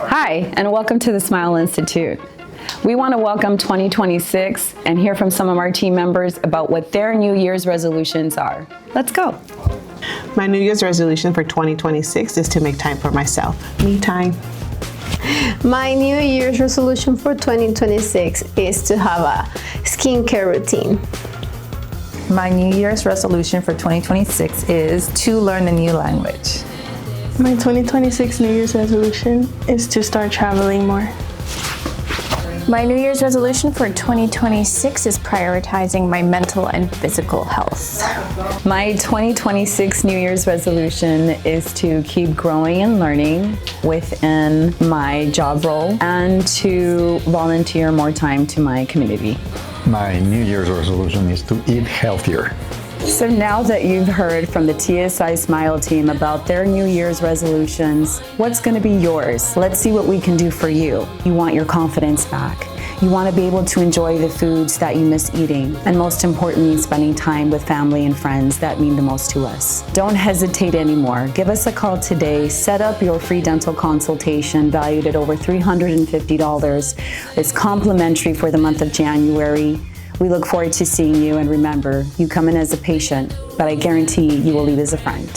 Hi, and welcome to the Smile Institute. We want to welcome 2026 and hear from some of our team members about what their New Year's resolutions are. Let's go. My New Year's resolution for 2026 is to make time for myself. Me time. My New Year's resolution for 2026 is to have a skincare routine. My New Year's resolution for 2026 is to learn a new language. My 2026 New Year's resolution is to start traveling more. My New Year's resolution for 2026 is prioritizing my mental and physical health. My 2026 New Year's resolution is to keep growing and learning within my job role and to volunteer more time to my community. My New Year's resolution is to eat healthier. So now that you've heard from the TSI Smile team about their New Year's resolutions, what's going to be yours? Let's see what we can do for you. You want your confidence back. You want to be able to enjoy the foods that you miss eating, and most importantly, spending time with family and friends that mean the most to us. Don't hesitate anymore. Give us a call today. Set up your free dental consultation valued at over $350. It's complimentary for the month of January. We look forward to seeing you, and remember, you come in as a patient, but I guarantee you will leave as a friend.